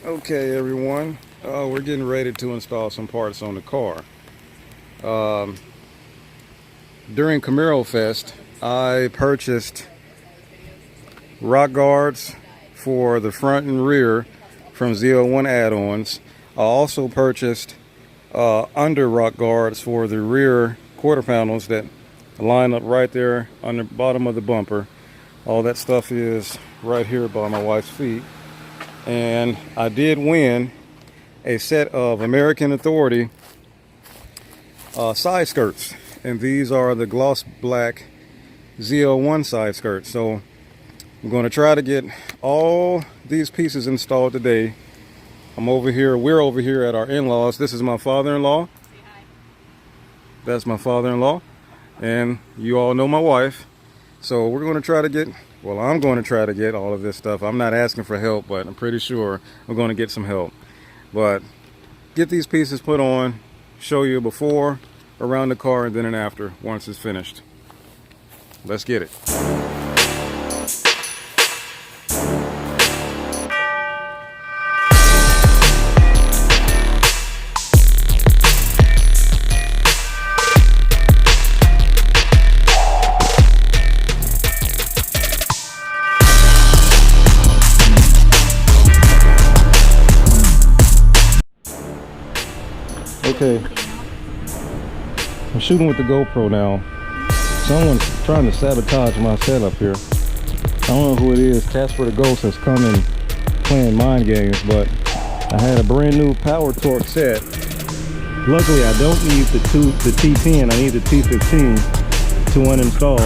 Okay, everyone, we're getting ready to install some parts on the car. During CamaroFest, I purchased rock guards for the front and rear from Z01 add-ons. I also purchased under rock guards for the rear quarter panels that line up right there on the bottom of the bumper. All that stuff is right here by my wife's feet. And I did win a set of American Authority side skirts, and these are the gloss black Z01 side skirts. So I'm going to try to get all these pieces installed today. We're over here at our in-laws. This is my father-in-law. That's my father-in-law, and you all know my wife. So we're going to try to get, well, I'm going to try to get all of this stuff. I'm not asking for help, but I'm pretty sure we're going to get some help. But get these pieces put on, show you before, around the car, and then and after once it's finished. Let's get it. Okay, I'm shooting with the GoPro now. Someone's trying to sabotage my setup here. I don't know who it is. Casper the Ghost has come and playing mind games, but I had a brand new power torque set. Luckily, I don't need the T10. I need the T15 to uninstall.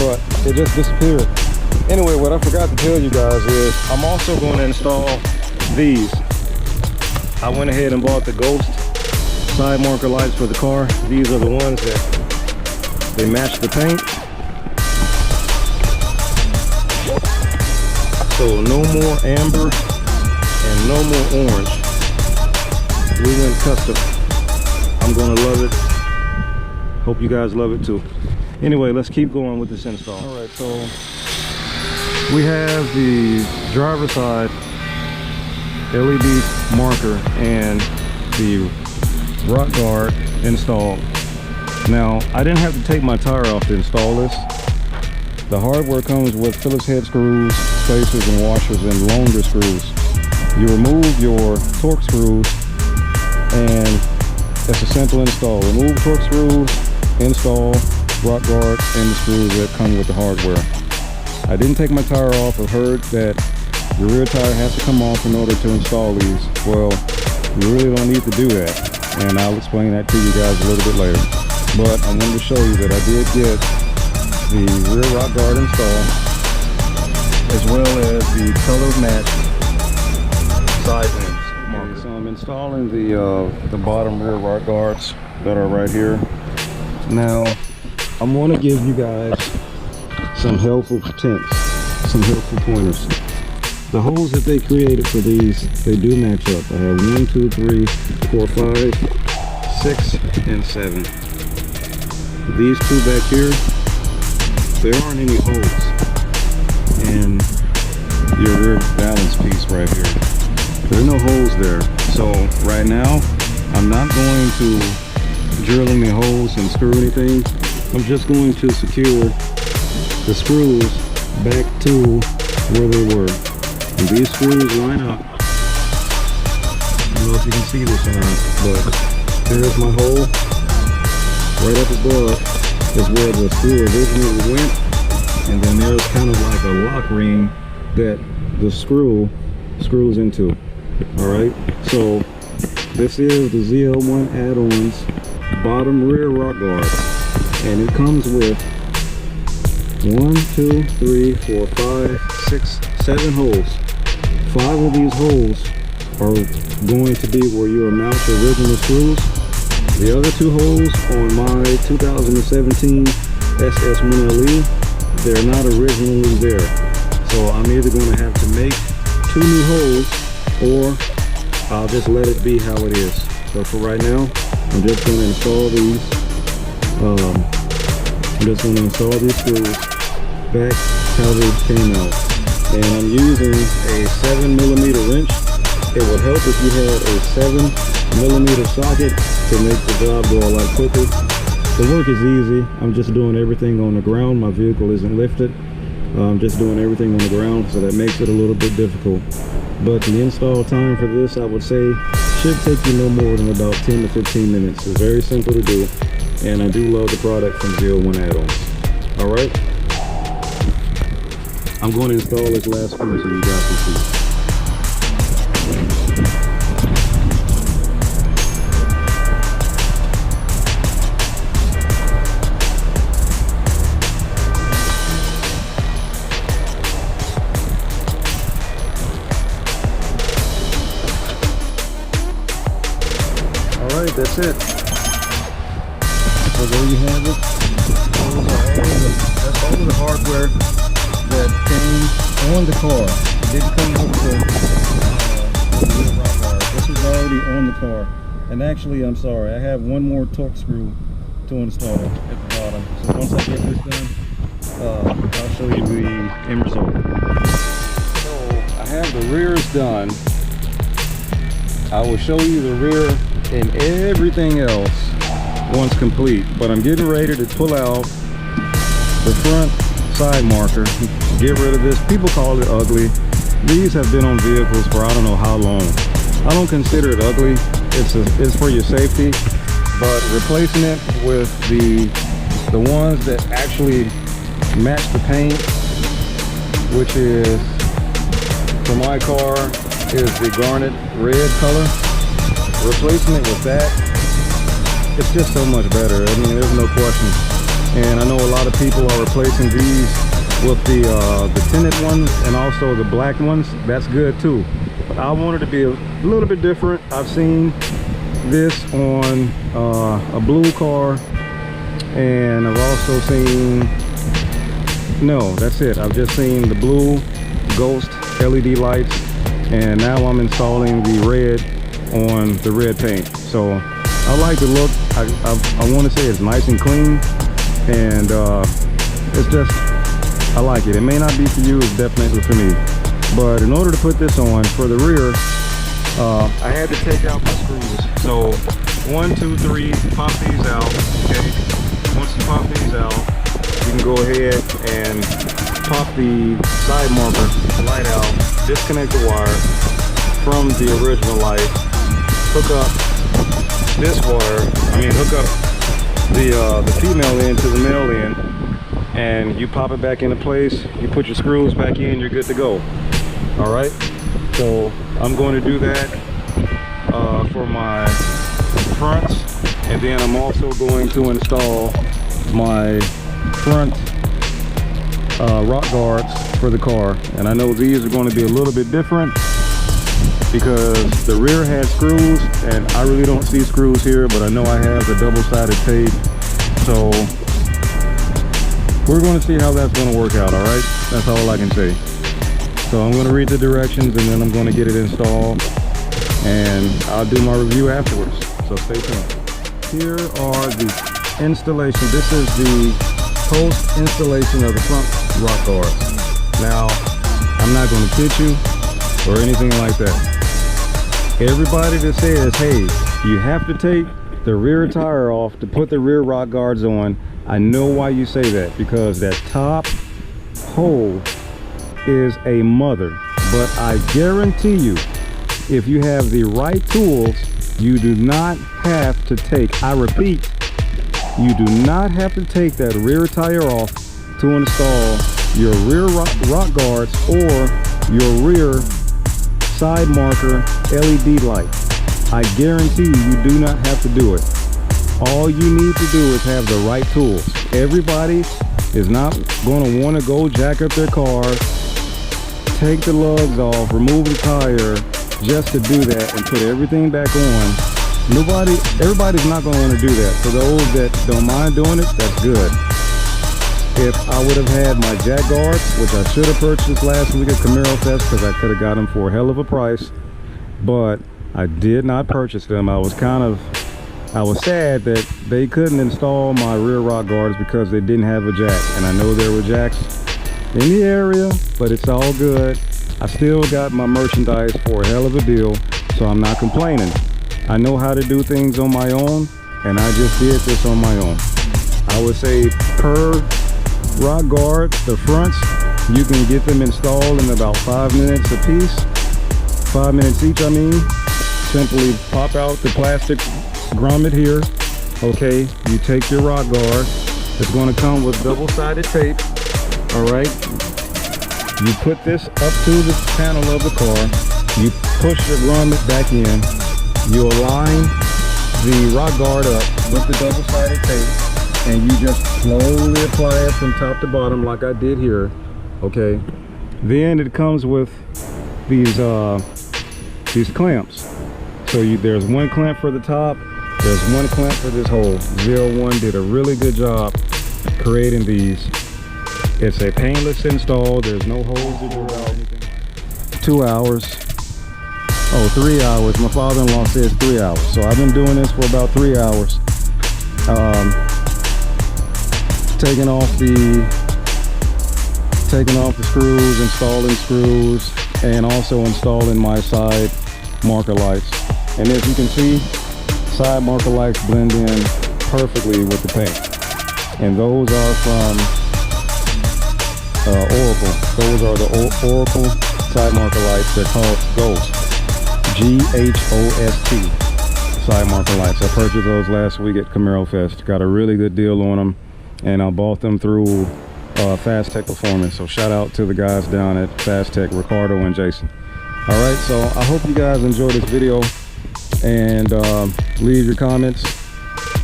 But it just disappeared. Anyway, what I forgot to tell you guys is I'm also going to install these. I went ahead and bought the Ghost side marker lights for the car. These are the ones that they match the paint. So no more amber and no more orange. We went custom. I'm gonna love it. Hope you guys love it too. Anyway, let's keep going with this install. All right, so we have the driver's side LED marker and the rock guard installed. Now, I didn't have to take my tire off to install this. The hardware comes with Phillips head screws, spacers and washers, and longer screws. You remove your torque screws and it's a simple install. Remove torque screws, install rock guard and the screws that come with the hardware. I didn't take my tire off. I've heard that the rear tire has to come off in order to install these. Well, you really don't need to do that, and I'll explain that to you guys a little bit later. But I wanted to show you that I did get the rear rock guard installed, as well as the color match side ends. So I'm installing the bottom rear rock guards that are right here. Now, I'm going to give you guys some helpful tips, some helpful pointers. The holes that they created for these, they do match up. I have 1, 2, 3, 4, 5, 6, and 7. These two back here, there aren't any holes in your rear balance piece right here. There are no holes there. So right now, I'm not going to drill any holes and screw anything. I'm just going to secure the screws back to where they were. And these screws line up. I don't know if you can see this or not, but there's my hole. Right up above is where the screw originally went, and then there's kind of like a lock ring that the screw screws into. Alright, so this is the Z01 add-ons bottom rear rock guard, and it comes with 1, 2, 3, 4, 5, 6, 7 holes. 5 of these holes are going to be where you mount your original screws. The other 2 holes on my 2017 SS1LE, they're not originally there. So I'm either going to have to make 2 new holes, or I'll just let it be how it is. So for right now, I'm just going to install these. I'm just going to install these screws back how they came out. and I'm using a 7mm wrench. It would help if you had a 7mm socket to make the job go a lot quicker. The work is easy. I'm just doing everything on the ground. My vehicle isn't lifted. I'm just doing everything on the ground, so that makes it a little bit difficult. But the install time for this, I would say, should take you no more than about 10 to 15 minutes. It's very simple to do, and I do love the product from 01 Add-ons. All right, I'm going to install this last screw so you guys can see. Alright, that's it. So there you have it. That's all of the hardware that came on the car. It didn't come with the rock bar. This is already on the car. And actually, I'm sorry, I have one more torque screw to install at the bottom. So once I get this done, I'll show you the end result. So I have the rears done. I will show you the rear and everything else once complete, but I'm getting ready to pull out the front side marker, get rid of this. People call it ugly. These have been on vehicles for I don't know how long. I don't consider it ugly. It's for your safety, but replacing it with the ones that actually match the paint, which is, for my car, is the garnet red color. Replacing it with that, it's just so much better. I mean, there's no question. And I know a lot of people are replacing these with the tinted ones and also the black ones. That's good too. But I wanted to be a little bit different. I've seen this on a blue car, and I've also seen, no, that's it. I've just seen the blue Ghost LED lights, and now I'm installing the red on the red paint. So I like the look. I want to say it's nice and clean, and it's just, I like it. It may not be for you, it's definitely for me. But in order to put this on for the rear, I had to take out my screws. So 1, 2, 3, pop these out. Okay, once you pop these out, you can go ahead and pop the side marker light out, disconnect the wire from the original light, hook up this wire, hook up the female end to the male end, and you pop it back into place. You put your screws back in, you're good to go. All right, so I'm going to do that for my fronts, and then I'm also going to install my front rock guards for the car. And I know these are going to be a little bit different because the rear had screws, and I really don't see screws here, but I know I have the double-sided tape, so we're going to see how that's going to work out. All right, that's all I can say. So I'm going to read the directions, and then I'm going to get it installed, and I'll do my review afterwards, so stay tuned. Here are the installation. This is the post installation of the front rock guards. Now, I'm not going to pitch you or anything like that. Everybody that says, hey, you have to take the rear tire off to put the rear rock guards on, I know why you say that, because that top hole is a mother. But I guarantee you, if you have the right tools, you do not have to take, I repeat, you do not have to take that rear tire off to install your rear rock guards or your rear side marker LED light. I guarantee you do not have to do it. All you need to do is have the right tools. Everybody is not going to want to go jack up their car, take the lugs off, remove the tire just to do that and put everything back on. Everybody's not going to want to do that. For those that don't mind doing it, that's good. If I would have had my jack guards, which I should have purchased last week at CamaroFest because I could have got them for a hell of a price, but I did not purchase them. I was sad that they couldn't install my rear rock guards because they didn't have a jack, and I know there were jacks in the area, but it's all good. I still got my merchandise for a hell of a deal, so I'm not complaining. I know how to do things on my own, and I just did this on my own. I would say per rock guard, the fronts, you can get them installed in about 5 minutes a piece. 5 minutes each, I mean. Simply pop out the plastic grommet here. Okay, you take your rock guard. It's going to come with double-sided tape. All right. You put this up to the panel of the car. You push the grommet back in. You align the rock guard up with the double-sided tape, and you just slowly apply it from top to bottom like I did here. Okay. Then it comes with these clamps. So there's one clamp for the top, there's one clamp for this hole. 01 did a really good job creating these. It's a painless install, there's no holes to drill out. 2 hours. Oh, 3 hours. My father-in-law says 3 hours. So I've been doing this for about 3 hours. Taking off the screws, installing screws, and also installing my side marker lights. And as you can see, side marker lights blend in perfectly with the paint. And those are from Oracle. Those are the Oracle side marker lights. They're called Ghost. G-H-O-S-T side marker lights. I purchased those last week at CamaroFest. Got a really good deal on them, and I bought them through Fast Tech Performance. So shout out to the guys down at Fast Tech, Ricardo and Jason. All right, so I hope you guys enjoyed this video, and leave your comments.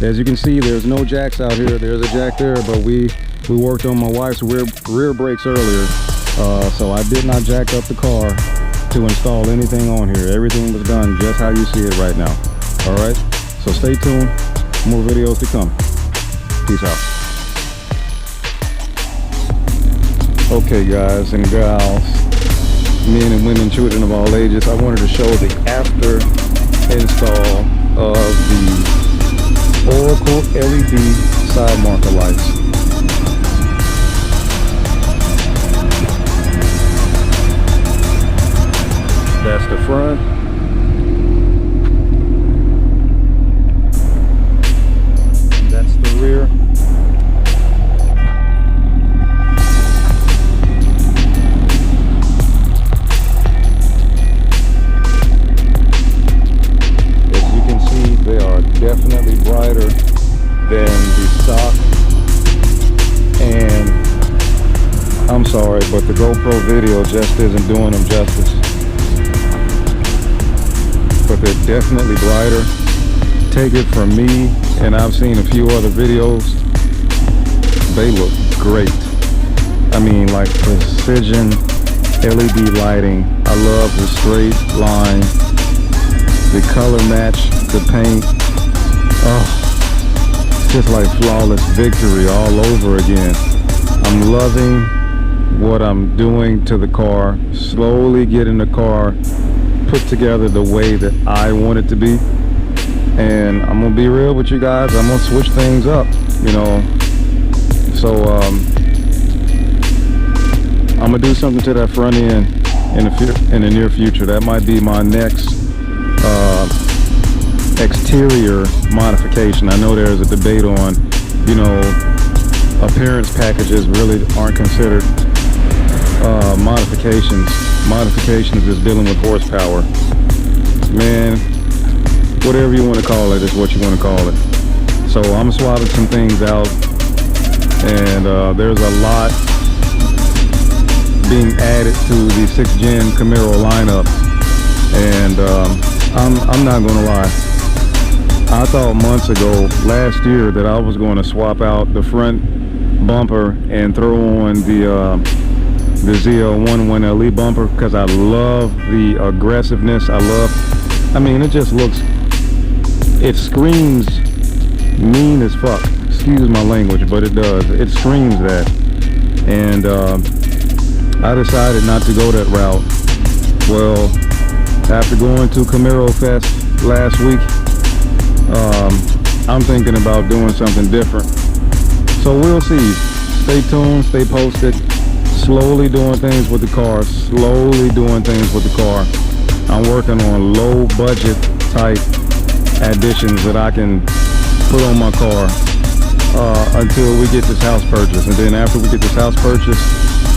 As you can see, there's no jacks out here. There's a jack there, but we worked on my wife's rear brakes earlier, so I did not jack up the car to install anything on here. Everything was done just how you see it right now. All right, so stay tuned, more videos to come. Peace out. Okay, guys and gals, men and women, children of all ages, I wanted to show the after install of the Oracle LED side marker lights. That's the front. That's the rear. Definitely brighter than the stock, and I'm sorry, but the GoPro video just isn't doing them justice. But they're definitely brighter. Take it from me, and I've seen a few other videos, they look great. I mean, like precision LED lighting. I love the straight line, the color match, the paint. Oh, it's just like flawless victory all over again. I'm loving what I'm doing to the car, slowly getting the car put together the way that I want it to be. And I'm gonna be real with you guys, I'm gonna switch things up, you know. So I'm gonna do something to that front end in the near future. That might be my next exterior modification. I know there's a debate on, you know, appearance packages really aren't considered modifications. Modifications is dealing with horsepower. Man, whatever you want to call it is what you want to call it. So I'm swapping some things out, and there's a lot being added to the 6th gen Camaro lineup, and I'm not gonna lie, I thought months ago, last year, that I was going to swap out the front bumper and throw on the ZL11 LE bumper, because I love the aggressiveness. I mean, it just looks, it screams mean as fuck. Excuse my language, but it does. It screams that. And I decided not to go that route. Well, after going to CamaroFest last week, I'm thinking about doing something different. So we'll see. Stay tuned, stay posted. slowly doing things with the car, I'm working on low budget type additions that I can put on my car until we get this house purchased. And then after we get this house purchased,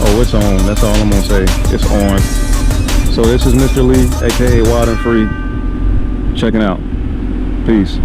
oh, it's on. That's all I'm gonna say. It's on. So this is Mr. Lee, aka Wild and Free, checking out. Peace.